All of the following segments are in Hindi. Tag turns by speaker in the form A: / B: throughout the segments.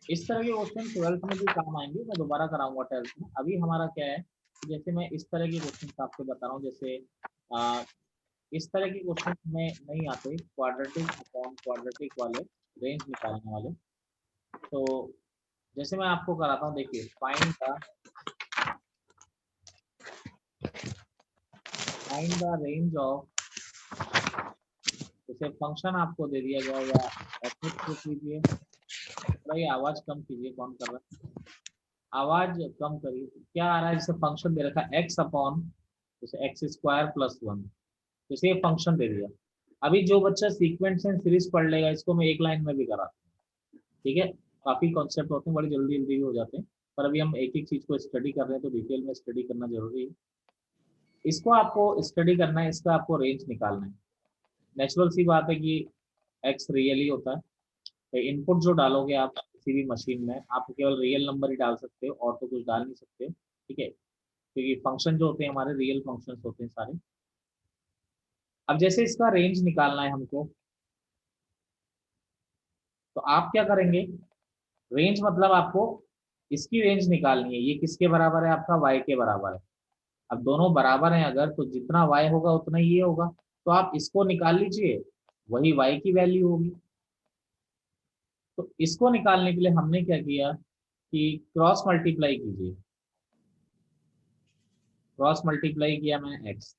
A: इस तरह के क्वेश्चन 12th में भी काम आएंगे, मैं दोबारा कराऊंगा 12th में। अभी हमारा क्या है कि जैसे मैं इस तरह के क्वेश्चन आपको बता रहा हूँ, जैसे आ, इस तरह के क्वेश्चन में नहीं आते, क्वाड्रेटिक अपॉन क्वाड्रेटिक वाले, रेंज निकालने वाले। तो जैसे मैं आपको कराता हूँ, देखिए फाइंड द रेंज ऑफ, जैसे फंक्शन आपको दे दिया गया, या एफ को कीजिए, थोड़ा ये आवाज कम कीजिए, कौन कर रहा है, आवाज कम करिए। क्या आ रहा है, जैसे फंक्शन दे रखा है एक्स अपॉन, जैसे एक्स स्क्वायर प्लस वन, जैसे ये फंक्शन दे दिया। अभी जो बच्चा सीक्वेंस एंड सीरीज पढ़ लेगा, इसको मैं एक लाइन में भी करा, ठीक है। काफी कॉन्सेप्ट होते हैं, बड़ी जल्दी जल्दी भी हो जाते हैं, पर अभी हम एक एक चीज को स्टडी कर रहे हैं, तो डिटेल में स्टडी करना जरूरी है। इसको आपको स्टडी करना है, इसका आपको रेंज निकालना है। नेचुरल सी बात है कि एक्स रियल ही होता है, तो इनपुट जो डालोगे आप किसी भी मशीन में, आप केवल रियल नंबर ही डाल सकते हो, और तो कुछ डाल नहीं सकते, ठीक है, क्योंकि फंक्शन जो होते हैं हमारे रियल फंक्शंस होते हैं सारे। अब जैसे इसका रेंज निकालना है हमको, तो आप क्या करेंगे, रेंज मतलब आपको इसकी रेंज निकालनी है, ये किसके बराबर है, आपका y के बराबर है। अब दोनों बराबर हैं अगर, तो जितना y होगा उतना ही ये होगा, तो आप इसको निकाल लीजिए, वही y की वैल्यू होगी। तो इसको निकालने के लिए हमने क्या किया कि क्रॉस मल्टीप्लाई कीजिए, क्रॉस मल्टीप्लाई किया मैंने x,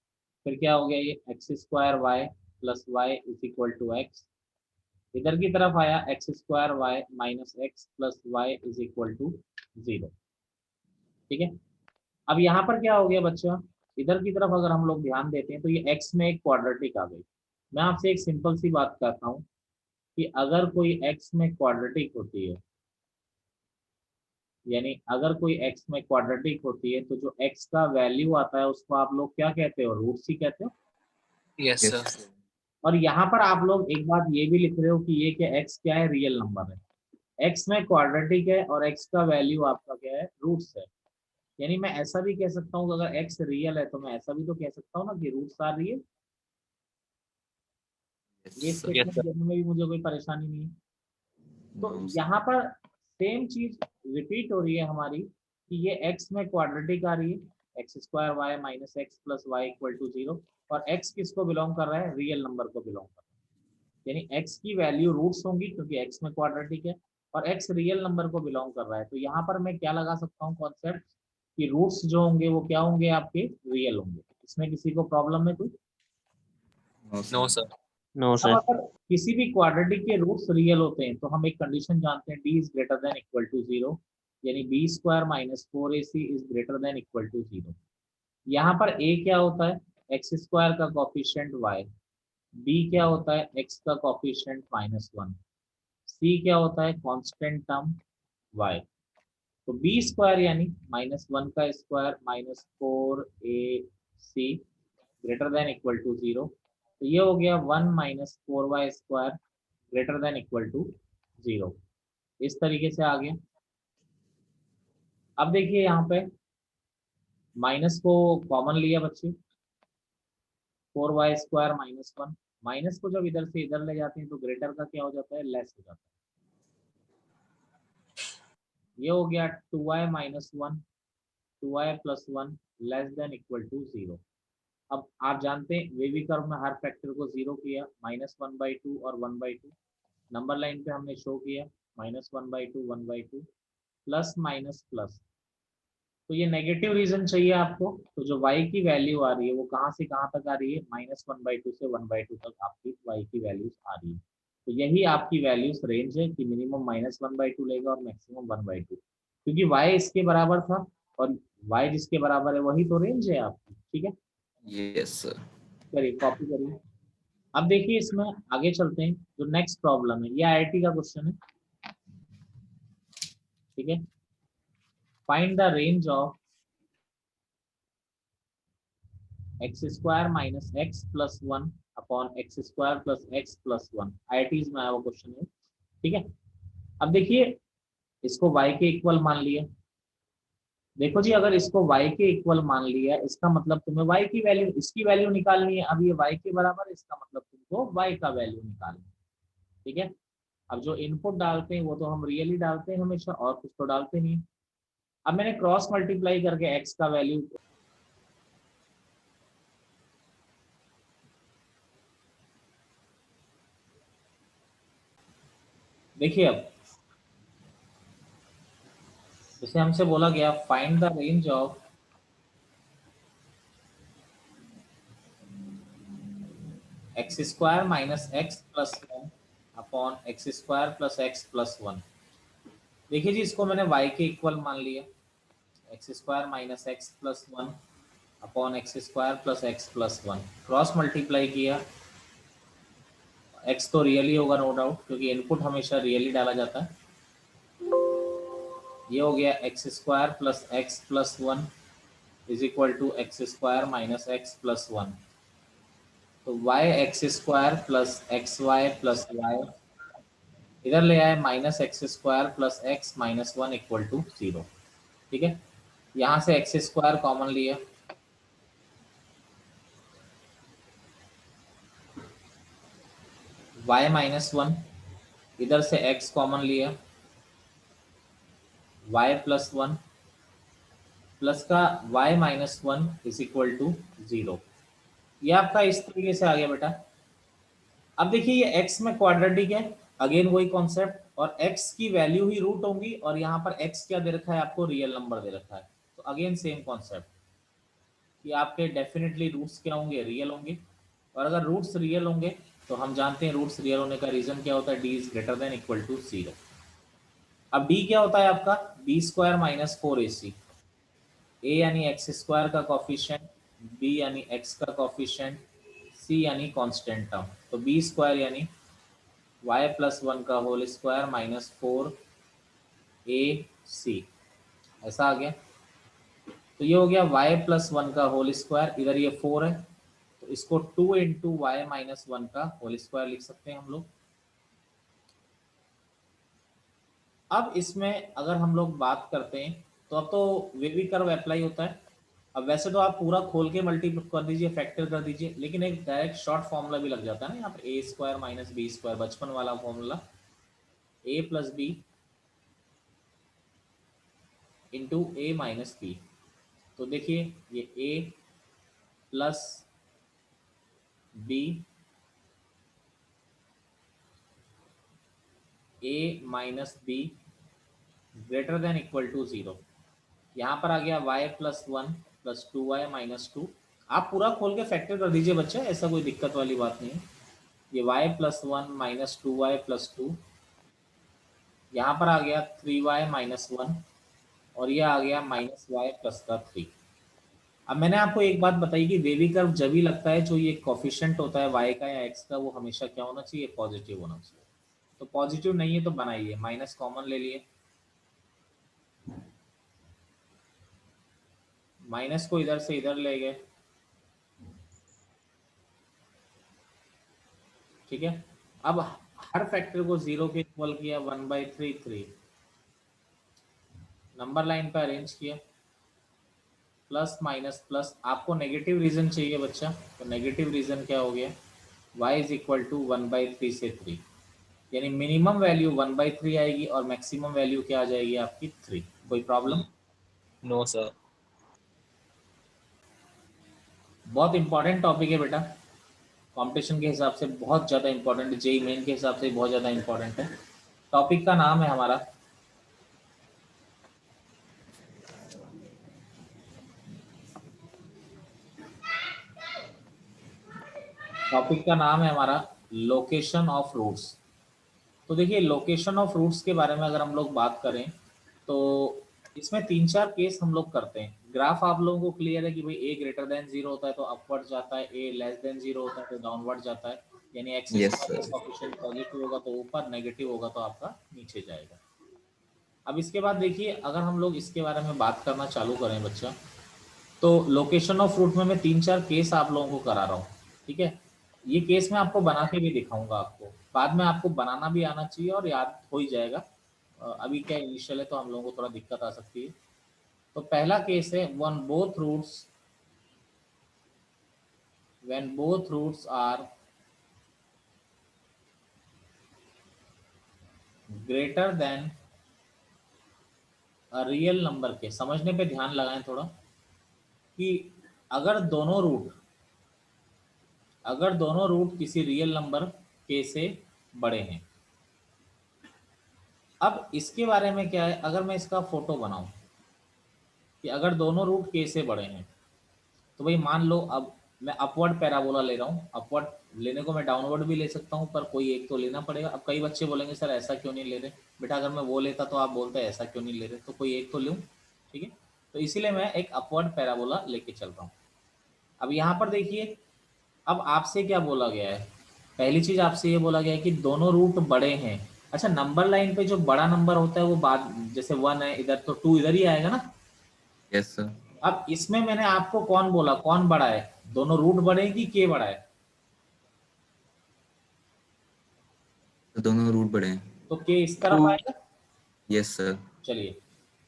A: फिर क्या हो गया, ये x square y plus y is equal to x, इधर की तरफ आया x square y minus x plus y is equal to zero, ठीक है। अब यहाँ पर क्या हो गया बच्चा, इधर की तरफ अगर हम लोग ध्यान देते हैं, तो ये x में एक क्वाड्रेटिक आ गई। मैं आपसे एक सिंपल सी बात करता हूँ कि अगर कोई x में क्वाड्रेटिक होती है, यानी अगर कोई x में क्वाड्रेटिक होती है, तो जो x का वैल्यू आता है उसको आप लोग क्या कहते हो, रूट्स ही कहते हो।
B: Yes
C: yes
B: sir.
A: और यहाँ पर आप लोग एक बात ये भी लिख रहे हो कि ये क्या x क्या है, रियल नंबर है। x में क्वाड्रेटिक है और x का वैल्यू आपका क्या है, रूट्स है। यानी मैं ऐसा भी कह सकता हूँ कि अगर x रियल है, तो मैं ऐसा भी तो कह सकता हूँ ना कि रूट्स आर रियल। ये
C: यस
B: यस
A: स्टेटमेंट
B: सर।
A: देने में भी मुझे कोई परेशानी नहीं है। तो
C: नो
A: यहाँ पर सेम चीज रिपीट हो रही है हमारी, कि ये x में क्वाड्रेटिक आ रही है, x square y minus x plus y equal to zero, और x किसको बिलोंग कर रहा है, रियल नंबर को बिलोंग कर रहा है। यानी x की वैल्यू रूट्स होंगी क्योंकि x में क्वाड्रेटिक है, और x रियल नंबर को बिलोंग कर रहा है। तो यहाँ पर मैं क्या लगा सकता हूँ कॉन्सेप्ट, कि रूट्स जो होंगे वो क्या होंगे, आपके रियल होंगे। इसमें किसी को प्रॉब्लम है कोई?
B: No sir.
D: नो
A: अब
D: सर।
A: अगर किसी भी क्वाड्रेटिक के रूट्स रियल होते हैं, तो हम एक कंडीशन जानते हैं, d is greater than equal to zero, यानी B square minus four A C is greater than equal to zero. यहाँ पर a क्या होता है, एक्स स्क्वायर का कॉफिशिएंट y, b क्या होता है, x का कॉफिशिएंट माइनस वन, c क्या होता है, कांस्टेंट टर्म y। तो बी स्क्वायर यानी माइनस वन का square minus four A c greater than equal to zero, तो ये हो गया one minus four y square greater than equal to zero. इस तरीके से आ गया। अब देखिए यहाँ पे माइनस को कॉमन लिया बच्चे, four y square minus one, minus को जब इधर से इधर ले जाते हैं तो ग्रेटर का क्या हो जाता है, लेस हो जाता है। ये हो गया two y minus one, two y plus one less than equal to zero. अब आप जानते हैं वेवी कर्व में हर फैक्टर को जीरो किया, माइनस वन बाई टू और one by two, number line पे हमने शो किया minus one by two, one by two, plus minus plus. तो ये नेगेटिव रीजन चाहिए आपको, तो जो y की वैल्यू आ रही है वो कहाँ से कहाँ तक आ रही है, माइनस वन बाई टू से वन बाई टू तक आपकी y की वैल्यूज आ रही है। तो यही आपकी वैल्यूज रेंज है कि minimum minus one by to लेगा और मैक्सिमम वन बाई टू, क्योंकि y इसके बराबर था, और y जिसके बराबर है वही तो रेंज है आपकी, ठीक है।
C: Yes sir.
A: करिए, कॉपी करिए। अब देखिए इसमें आगे चलते हैं, जो नेक्स्ट प्रॉब्लम है ये आईआईटी का क्वेश्चन है, ठीक है। Find the range of x square minus x plus one upon x square plus X plus one, IITs में आया वो क्वेश्चन है, ठीक है। अब देखिए इसको y के इक्वल मान लिया, देखो जी अगर इसको y के इक्वल मान लिया, इसका मतलब तुम्हें y की वैल्यू, इसकी वैल्यू निकालनी है। अब ये y के बराबर है, इसका मतलब तुमको y का वैल्यू निकालना है, ठीक है। अब जो इनपुट डालते हैं वो तो हम रियली डालते हैं हमेशा, और कुछ तो डालते नहीं। अब मैंने क्रॉस मल्टीप्लाई करके एक्स का वैल्यू, देखिए अब जैसे हमसे बोला गया find the range of x square minus x plus one upon x square plus X plus one. देखिए जी, इसको मैंने y के इक्वल मान लिया, x square minus x plus one upon x square plus X plus one. Cross multiply किया, x तो रियली होगा नो डाउट, क्योंकि इनपुट हमेशा रियली डाला जाता है। ये हो गया X square plus X plus one is equal to X square minus x plus one. तो Y X square plus X Y plus Y, इधर ले आए minus X square plus X minus one equal to zero. ठीक है, यहाँ से एक्स स्क्वायर कॉमन लिया, वाई माइनस वन, इधर से एक्स कॉमन लिया, वाई प्लस वन प्लस का Y minus one is equal to zero. ये आपका इस तरीके से आ गया बेटा। अब देखिए ये x में क्वाड्रेटिक है, अगेन वही कॉन्सेप्ट, और x की वैल्यू ही रूट होंगी, और यहाँ पर x क्या दे रखा है आपको, रियल नंबर दे रखा है। तो अगेन सेम कॉन्सेप्ट कि आपके डेफिनेटली रूट्स क्या होंगे, रियल होंगे। और अगर रूट्स रियल होंगे तो हम जानते हैं रूट्स रियल होने का रीजन क्या होता है, d is greater than equal to zero. अब d क्या होता है आपका, b square minus four A c. A यानी एक्स स्क्वायर का कॉफिशिएंट, बी यानी एक्स का कॉफिशिएंट, सी यानी कांस्टेंट टर्म। तो बी स्क्वायर यानी y प्लस वन का होल स्क्वायर माइनस फोर ए सी, ऐसा आ गया। तो ये हो गया y प्लस वन का होल स्क्वायर, इधर ये फोर है तो इसको to into y minus one का होल स्क्वायर लिख सकते हैं हम लोग। अब इसमें अगर हम लोग बात करते हैं तो अब तो वेवी कर्व अप्लाई होता है। अब वैसे तो आप पूरा खोल के मल्टीप्लाई कर दीजिए, फैक्टर कर दीजिए, लेकिन एक डायरेक्ट शॉर्ट फॉर्मूला भी लग जाता है ना यहाँ पर, a square minus b square, बचपन वाला formula, a plus b into a minus b. तो देखिए ये a plus b, a minus b greater than equal to zero. यहाँ पर आ गया y plus one plus two y minus two. आप पूरा खोल के फैक्टर कर दीजिए बच्चा, ऐसा कोई दिक्कत वाली बात नहीं है। ये y plus one minus two y plus two, यहाँ पर आ गया थ्री वाई माइनस वन, और ये आ गया माइनस वाई प्लस का थ्री। अब मैंने आपको एक बात बताई कि वेवी कर्व जब भी लगता है जो ये कोफिशिएंट होता है y का या x का, वो हमेशा क्या होना चाहिए, पॉजिटिव होना चाहिए। तो पॉजिटिव नहीं है तो बनाइए, माइनस कॉमन ले लिए, माइनस को इधर से इधर ले गए। ठीक है, अब हर फैक्टर को जीरो के इक्वल किया, one by three three, number line पर अरेंज किया, प्लस माइनस प्लस। आपको नेगेटिव रीजन चाहिए बच्चा, तो नेगेटिव रीजन क्या हो गया, y is equal to one by three से थ्री, यानी minimum value one by three आएगी और मैक्सिमम वैल्यू क्या आ जाएगी आपकी थ्री। कोई प्रॉब्लम?
B: No, sir.
A: बहुत इंपॉर्टेंट टॉपिक है बेटा, कंपटीशन के हिसाब से बहुत ज़्यादा इंपॉर्टेंट है, जेई मेन के हिसाब से बहुत ज़्यादा इंपॉर्टेंट है। टॉपिक का नाम है हमारा, टॉपिक का नाम है हमारा लोकेशन ऑफ रूट्स। तो देखिए लोकेशन ऑफ रूट्स के बारे में अगर हम लोग बात करें तो इसमें तीन चार केस हम लोग करते हैं। ग्राफ आप लोगों को क्लियर है कि भाई ए ग्रेटर देन जीरो होता है तो अपवर्ड जाता है, ए लेस देन जीरो होता है तो डाउनवर्ड जाता है, यानी एक्स
C: Yes,
A: स्क्वायर
C: sir.
A: का कोएफिशिएंट पॉजिटिव होगा तो ऊपर, नेगेटिव होगा तो आपका नीचे जाएगा। अब इसके बाद देखिए अगर हम लोग इसके बारे में बात करना चालू करें बच्चा, तो लोकेशन ऑफ रूट में मैं तीन चार केस आप लोगों को करा रहा हूँ। ठीक है, ये केस मैं आपको बना के भी दिखाऊंगा, आपको बाद में आपको बनाना भी आना चाहिए और याद हो ही जाएगा। अभी क्या इनिशियल है तो हम लोगों को थोड़ा दिक्कत आ सकती है। तो पहला केस है when both roots are greater than real number के, समझने पे ध्यान लगाएं थोड़ा, कि अगर दोनों रूट किसी रियल नंबर के से बड़े हैं। अब इसके बारे में क्या है, अगर मैं इसका फोटो बनाऊं कि अगर दोनों रूट के से बड़े हैं, तो भाई मान लो अब मैं अपवर्ड पैराबोला ले रहा हूँ, अपवर्ड लेने को मैं डाउनवर्ड भी ले सकता हूँ, पर कोई एक तो लेना पड़ेगा। अब कई बच्चे बोलेंगे सर ऐसा क्यों नहीं ले रहे, बेटा अगर मैं वो लेता तो आप बोलते ऐसा क्यों नहीं ले रहे, तो कोई एक तो लूँ, ठीक है। तो इसीलिए मैं एक अपवर्ड पैराबोला लेके चल रहा हूँ। अब यहाँ पर देखिए, अब आपसे क्या बोला गया है, पहली चीज आपसे ये बोला गया है कि दोनों रूट बड़े हैं। अच्छा, नंबर लाइन पे जो बड़ा नंबर होता है वो बाद, जैसे 1 है इधर तो 2 इधर ही आएगा ना।
C: Yes sir.
A: अब इसमें मैंने आपको कौन बोला, कौन बड़ा है, दोनों रूट बड़े हैं कि के बड़ा है?
C: तो दोनों रूट बड़े हैं।
A: तो के इस तरफ आएगा।
C: Yes sir.
A: चलिए,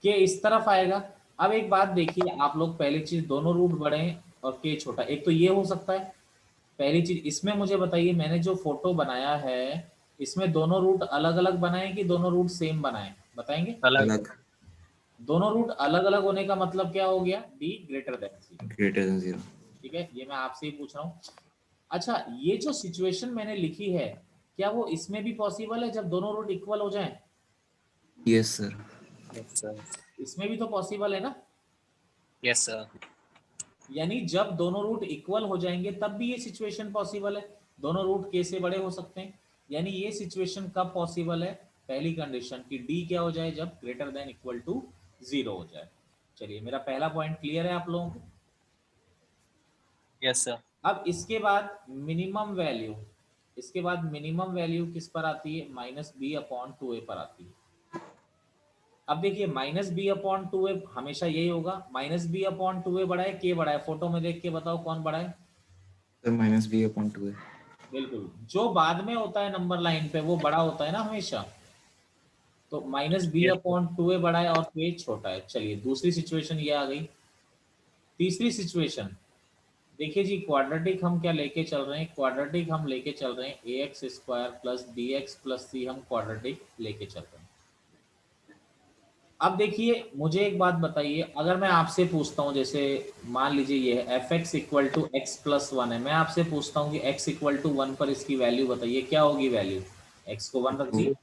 A: के इस तरफ आएगा। अब एक बात देखिए आप लोग, पहली चीज दोनों रूट बड़े हैं और के छोटा, एक तो ये हो सकता है पहली चीज। इसमें मुझे बताइए, मैंने जो फोटो बनाया है इसमें दोनों रूट अलग अलग बनाए कि दोनों रूट सेम बनाए, बताएंगे?
B: अलग।
A: दोनों रूट अलग अलग होने का मतलब क्या हो गया, D greater than C.
C: Greater than 0।
A: ठीक है, ये मैं आपसे ही पूछ रहा हूँ। अच्छा, ये जो सिचुएशन मैंने लिखी है, क्या वो इसमें भी पॉसिबल है जब दोनों रूट इक्वल हो जाएं?
C: Yes sir.
B: Yes sir.
A: इसमें भी तो पॉसिबल है ना।
B: Yes sir.
A: यानी जब दोनों रूट इक्वल हो जाएंगे तब भी ये सिचुएशन पॉसिबल है, दोनों रूट के से बड़े हो सकते हैं। यानी ये सिचुएशन कब पॉसिबल है, पहली कंडीशन कि डी क्या हो जाए, जब ग्रेटर देन इक्वल टू 0 हो जाए। चलिए, मेरा पहला पॉइंट क्लियर है आप लोगों को।
B: Yes sir.
A: अब इसके बाद मिनिमम वैल्यू, इसके बाद मिनिमम वैल्यू किस पर आती है, -b/2a पर आती है। अब देखिए -b/2a हमेशा यही होगा, -b/2a बड़ा है के बड़ा है, फोटो में देख के बताओ कौन बड़ा है?
C: सर -b/2 है।
A: बिल्कुल, जो बाद में होता है नंबर लाइन पे वो बड़ा होता है ना हमेशा। तो -b/2a बड़ा है और के छोटा है। चलिए, दूसरी सिचुएशन ये आ गई। तीसरी सिचुएशन देखिए जी, क्वाड्रेटिक हम क्या लेके चल रहे हैं, क्वाड्रेटिक हम लेके चल रहे हैं ax² + bx + c, हम क्वाड्रेटिक लेके चल रहे हैं। अब देखिए मुझे एक बात बताइए, अगर मैं आपसे पूछता हूं, जैसे मान लीजिए ये है fx = x + 1 है, मैं आपसे पूछता हूं कि x = 1 पर इसकी वैल्यू बताइए, क्या होगी वैल्यू? x को 1 रख दिए।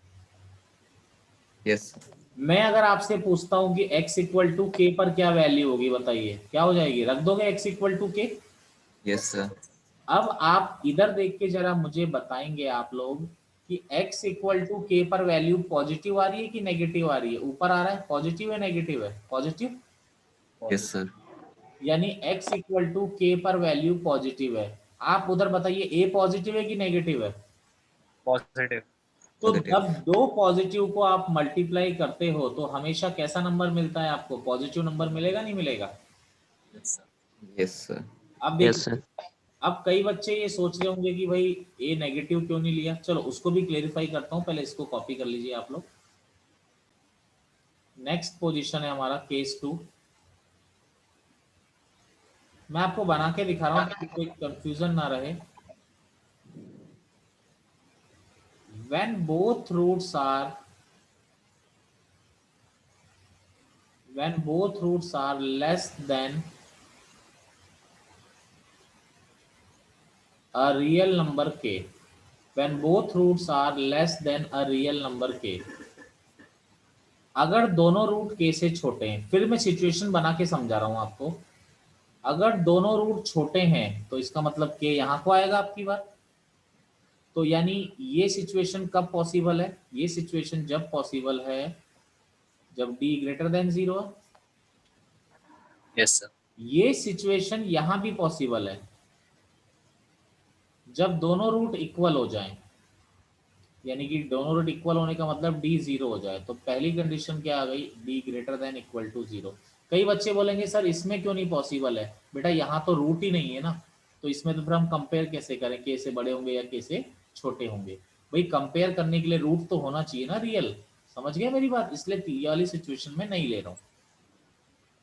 C: यस।
A: मैं अगर आपसे पूछता हूं कि x = k पर क्या वैल्यू होगी, बताइए क्या हो जाएगी, रख दोगे x = k?
C: Yes sir.
A: अब आप इधर देख के जरा मुझे बताएंगे आप लोग कि x = k पर वैल्यू पॉजिटिव आ रही है कि नेगेटिव आ रही है? ऊपर आ रहा है पॉजिटिव है, नेगेटिव है, पॉजिटिव।
C: Yes sir.
A: यानी x = k पर वैल्यू पॉजिटिव है। आप उधर बताइए a पॉजिटिव है कि नेगेटिव है?
B: पॉजिटिव।
A: तो
C: पॉजिटिव।
A: जब दो पॉजिटिव को आप मल्टीप्लाई करते हो तो हमेशा कैसा नंबर मिलता है आपको, पॉजिटिव नंबर मिलेगा नहीं मिलेगा?
B: Yes sir.
C: Yes sir.
A: अब
B: यस
A: देखिए,
B: सर।
A: अब कई बच्चे ये सोच रहे होंगे कि भाई ए नेगेटिव क्यों नहीं लिया, चलो उसको भी क्लेरिफाई करता हूँ, पहले इसको कॉपी कर लीजिए आप लोग। नेक्स्ट पोजीशन है हमारा केस 2। मैं आपको बना के दिखा रहा हूँ ताकि कोई कंफ्यूजन ना रहे। when both roots are less than a real number k, when both roots are less than a real number k, अगर दोनों रूट के से छोटे हैं, फिर मैं सिचुएशन बना के समझा रहा हूं आपको। अगर दोनों रूट छोटे हैं तो इसका मतलब के यहां को आएगा आपकी बात। तो यानी ये सिचुएशन कब पॉसिबल है, ये सिचुएशन जब पॉसिबल है जब d ग्रेटर देन 0 है।
B: Yes sir.
A: ये सिचुएशन यहां भी पॉसिबल है जब दोनों रूट इक्वल हो जाएं, यानी कि दोनों रूट इक्वल होने का मतलब d 0 हो जाए। तो पहली कंडीशन क्या आ गई, d greater than equal to 0। कई बच्चे बोलेंगे सर इसमें क्यों नहीं पॉसिबल है, बेटा यहाँ तो रूट ही नहीं है ना, तो इसमें तो फिर हम कंपेयर कैसे करें, के से बड़े होंगे या के से छोटे होंगे? भाई कंपेयर करने के लिए रूट तो होना चाहिए ना रियल, समझ गए मेरी बात, इसलिए ये वाली सिचुएशन में नहीं ले रहा हूँ।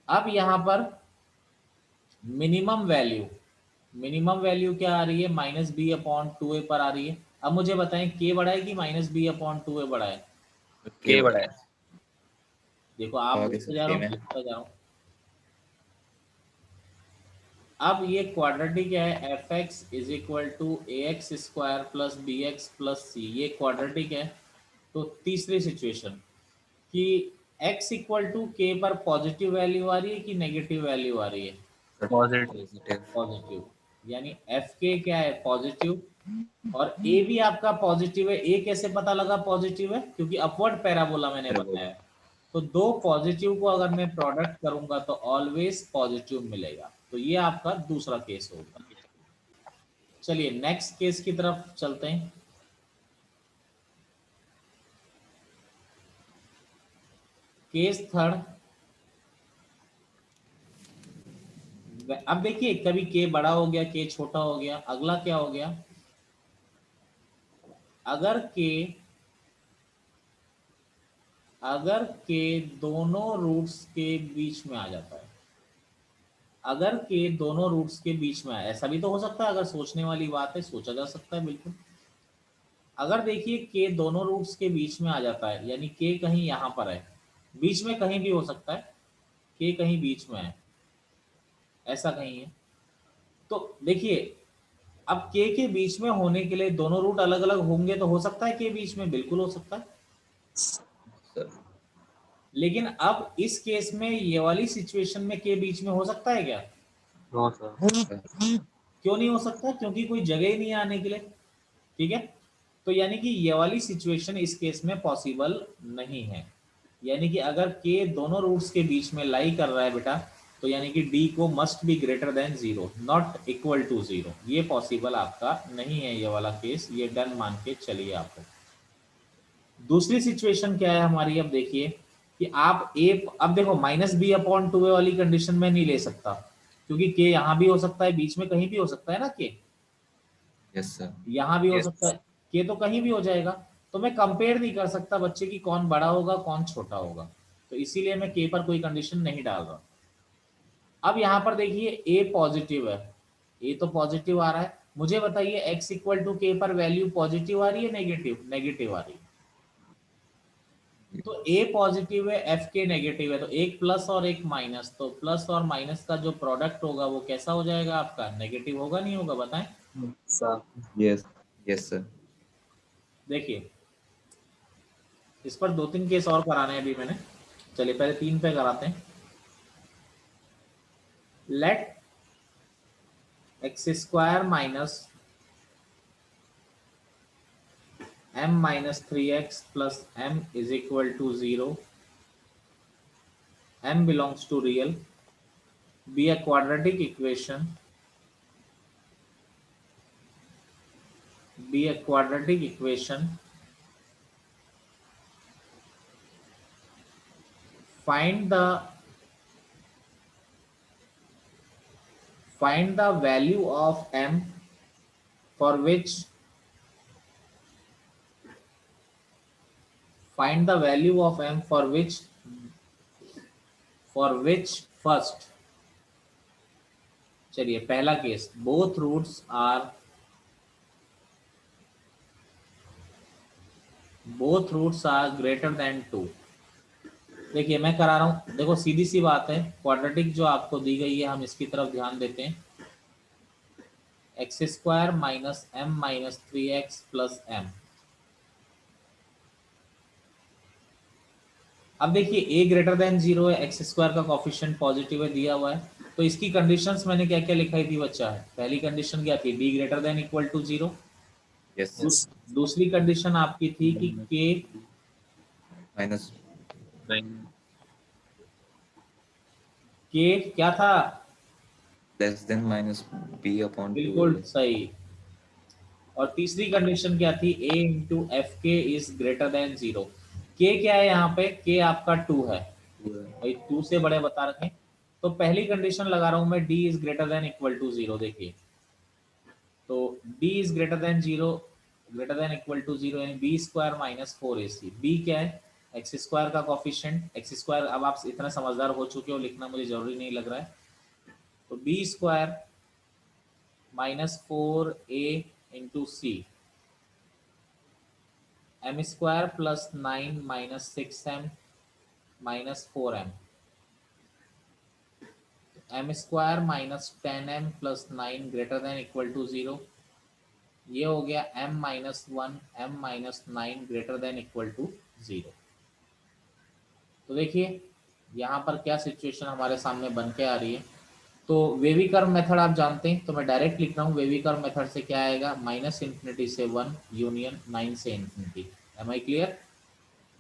A: अब यहाँ पर मिनिमम वैल्यू क्या आ रही है, -b/2a पर आ रही है। अब मुझे बताएं के बड़ा है कि -b/2a बड़ा है?
B: K बड़ा है।
A: देखो आप
C: आगे
A: लिखते
C: से
A: जा रहा
C: same
A: हूँ
C: है।
A: लिखता जा रहा हूँ। अब ये क्वाड्रेटिक है, F X is equal to A X square plus B X plus C, ये क्वाड्रेटिक है। तो तीसरी सिचुएशन कि x इक्वल टू के पर पॉजिटिव वैल्यू आ रही है कि नेगेटिव वैल्यू आ रही है?
B: Positive.
C: Positive.
A: पॉजिटिव, यानी एफ के क्या है? पॉजिटिव। और ए भी आपका पॉजिटिव है। ए कैसे पता लगा पॉजिटिव है? क्योंकि अपवर्ड पैराबोला मैंने
C: Parabola.
A: बताया। तो दो पॉजिटिव को अगर मैं प्रोडक्ट करूंगा तो ऑलवेज पॉजिटिव मिलेगा। तो ये आपका दूसरा केस होगा। चलिए नेक्स्ट केस की तरफ चलते हैं। Case third. अब देखिए कभी के बड़ा हो गया, के छोटा हो गया। अगला क्या हो गया? अगर के दोनों रूट्स के बीच में आ जाता है, अगर के दोनों रूट्स के बीच में आए, ऐसा भी तो हो सकता है। अगर सोचने वाली बात है, सोचा जा सकता है बिल्कुल। अगर देखिए के दोनों रूट्स के बीच में आ जाता है, यानी के कहीं यहाँ पर है, बीच में कहीं भी हो सकता है, के कहीं बीच में है, ऐसा कहीं है। तो देखिए अब के बीच में होने के लिए दोनों रूट अलग अलग होंगे, तो हो सकता है के बीच में, बिल्कुल हो सकता है।
C: Sir.
A: लेकिन अब इस केस में ये वाली सिचुएशन में के बीच में हो सकता है क्या?
B: No, sir.
A: क्यों नहीं हो सकता? क्योंकि कोई जगह ही नहीं है आने के लिए। ठीक है, तो यानी कि ये वाली सिचुएशन इस केस में पॉसिबल नहीं है। यानी कि अगर के दोनों रूट्स के बीच में लाई कर रहा है बेटा, तो यानी कि डी को must be greater than zero, not equal to zero. ये पॉसिबल आपका नहीं है ये वाला केस, ये डन मान के चलिए आपको। दूसरी सिचुएशन क्या है हमारी? अब देखिए कि आप ए, अब देखो माइनस बी अपॉन टू ए वाली कंडीशन में नहीं ले सकता, क्योंकि के यहाँ भी हो सकता है, बीच में कहीं भी हो सकता है ना। के
C: Yes, sir.
A: यहाँ भी हो
B: Yes.
A: सकता है, के तो कहीं भी हो जाएगा। तो मैं कंपेयर नहीं कर सकता बच्चे की कौन बड़ा होगा कौन छोटा होगा, तो इसीलिए मैं के पर कोई कंडीशन नहीं डाल रहा। अब यहाँ पर देखिए ए पॉजिटिव है, ए तो पॉजिटिव आ रहा है। मुझे बताइए एक्स इक्वल टू के पर वैल्यू पॉजिटिव आ रही है नेगेटिव? नेगेटिव आ रही है। तो ए पॉजिटिव है, एफ के नेगेटिव है, तो एक प्लस और एक माइनस, तो प्लस और माइनस का जो प्रोडक्ट होगा वो कैसा हो जाएगा आपका? नेगेटिव होगा नहीं होगा? बताएं।
B: Sir.
C: Yes. Yes, sir.
A: देखिए इस पर दो तीन केस और कराने हैं अभी मैंने, चलिए पहले तीन पे कराते हैं। Let x square minus m minus 3x plus m is equal to 0, m belongs to real, be a quadratic equation, be a quadratic equation, find the value of m for which find the value of m for which first, चलिए पहला case, both roots are greater than 2। देखिए मैं करा रहा हूं, देखो सीधी सी बात है, क्वाड्रेटिक जो आपको दी गई है हम इसकी तरफ ध्यान देते हैं। X square minus m minus 3x plus m. अब देखिए ए ग्रेटर देन जीरो है, एक्स स्क्वायर का कोफिशिएंट पॉजिटिव है दिया हुआ है, तो इसकी कंडीशंस मैंने क्या क्या लिखाई थी बच्चा? है पहली कंडीशन क्या थी? D greater than equal to zero.
C: Yes, sir.
A: दूसरी कंडीशन आपकी थी कि के
C: Minus.
B: Nine.
A: क्या था?
C: Less than minus b upon 2.
A: बिल्कुल सही। और तीसरी कंडीशन क्या थी? ए इंटू एफ के इज ग्रेटर देन जीरो। के क्या है यहाँ पे? के आपका 2 है भाई, 2 से बड़े बता रखे। तो पहली कंडीशन लगा रहा हूं मैं, D is greater than equal to zero. देखिए तो D is greater than zero, greater than equal to zero, यानी B square minus 4ac। B क्या है? एक्स स्क्वायर का कॉफिशिएंट, एक्स स्क्वायर अब आप इतना समझदार हो चुके हो, लिखना मुझे जरूरी नहीं लग रहा है। तो b square minus 4a into c, m square plus 9 minus 6m minus 4m, m square minus 10m plus 9 greater than equal to 0। ये हो गया m minus 1 m minus 9 greater than equal to 0। तो देखिए यहाँ पर क्या सिचुएशन हमारे सामने बन के आ रही है। तो वेवी कर्व मेथड आप जानते हैं, तो मैं डायरेक्ट लिख रहा हूँ। वेवी कर्व मेथड से क्या आएगा, माइनस इन्फिनिटी से 1 यूनियन 9 से infinity. Am I clear?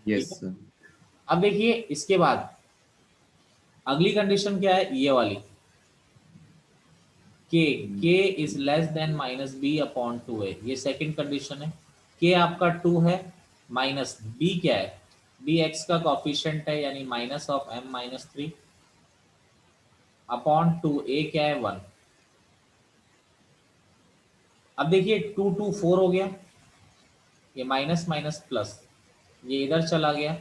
C: Yes, sir.
A: अब देखिए इसके बाद अगली कंडीशन क्या है, ये वाली, k is less than minus b upon 2a। ये सेकंड कंडीशन है। k आपका 2 है, माइनस b क्या है, b x का कोफिशिएंट है यानी minus of m minus 3 upon 2a क्या है 1। अब देखिए 2 2 4 हो गया, ये माइनस माइनस प्लस, ये इधर चला गया,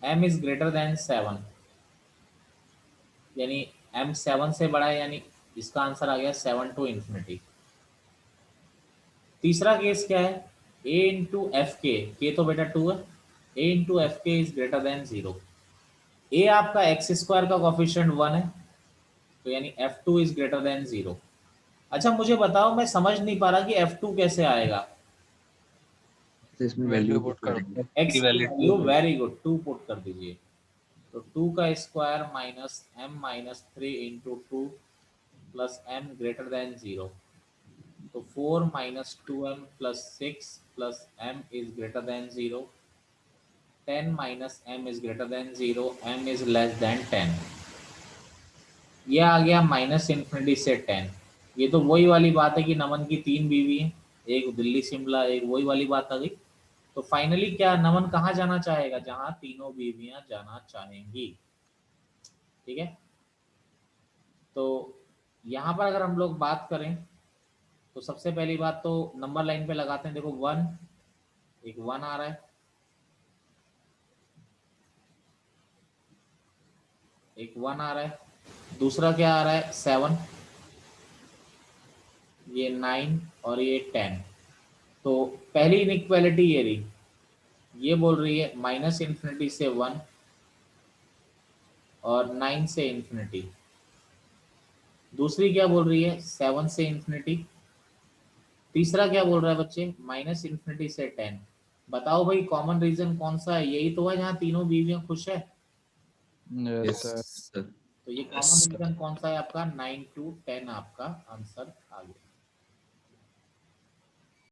A: m इज ग्रेटर देन 7 यानी m 7 से बड़ा है, यानी इसका आंसर आ गया 7 टू इन्फिनिटी। तीसरा केस क्या है, a इंटू एफ के तो बेटा 2 है, a इंटू एफ के इज ग्रेटर देन 0। a आपका एक्स स्क्वायर का कोफिशिएंट 1 है, तो यानी f2 इज ग्रेटर देन 0। अच्छा मुझे बताओ, मैं समझ नहीं पा रहा कि f2 कैसे आएगा।
C: तो इसमें
B: वैल्यू
C: वैल्यू
B: पुट
C: पुट
B: कर
C: करेंगे।
B: दो
A: x
B: की
A: की
B: value
A: value, very good, 2 put कर दीजिए। तो 2 का square minus m minus 3 into 2 plus m greater than 0। तो 4 minus 2m plus 6 plus m is greater than 0। 10 minus m is greater than 0, m is less then 10। ये आ गया माइनस इन्फिनिटी से 10। ये तो वही वाली बात है कि नमन की 3 बीवी हैं, एक दिल्ली शिमला, एक वही वाली बात आ गई। तो फाइनली क्या नमन कहाँ जाना चाहेगा, जहां तीनों बीवियां जाना चाहेंगी। ठीक है, तो यहाँ पर अगर हम लोग बात करें तो सबसे पहली बात तो नंबर लाइन पे लगाते हैं। देखो 1, एक 1 आ रहा है, एक 1 आ रहा है, दूसरा क्या आ रहा है 7, ये 9 और ये 10। तो पहली इनइक्वालिटी ये रही, ये बोल रही है माइनस इन्फिनिटी से 1 और 9 से इन्फिनिटी। दूसरी क्या बोल रही है 7 से इन्फिनिटी। तीसरा क्या बोल रहा है बच्चे, माइनस इन्फिनिटी से 10। बताओ भाई कॉमन रीजन कौन सा है, यही तो है जहाँ तीनों बीवियां खुश है।
C: Yes,
D: Yes, sir.
C: sir.
A: तो ये
B: Yes,
A: कॉमन
B: sir.
A: रीजन कौन सा है आपका, 9 to 10 आपका आंसर आ गया।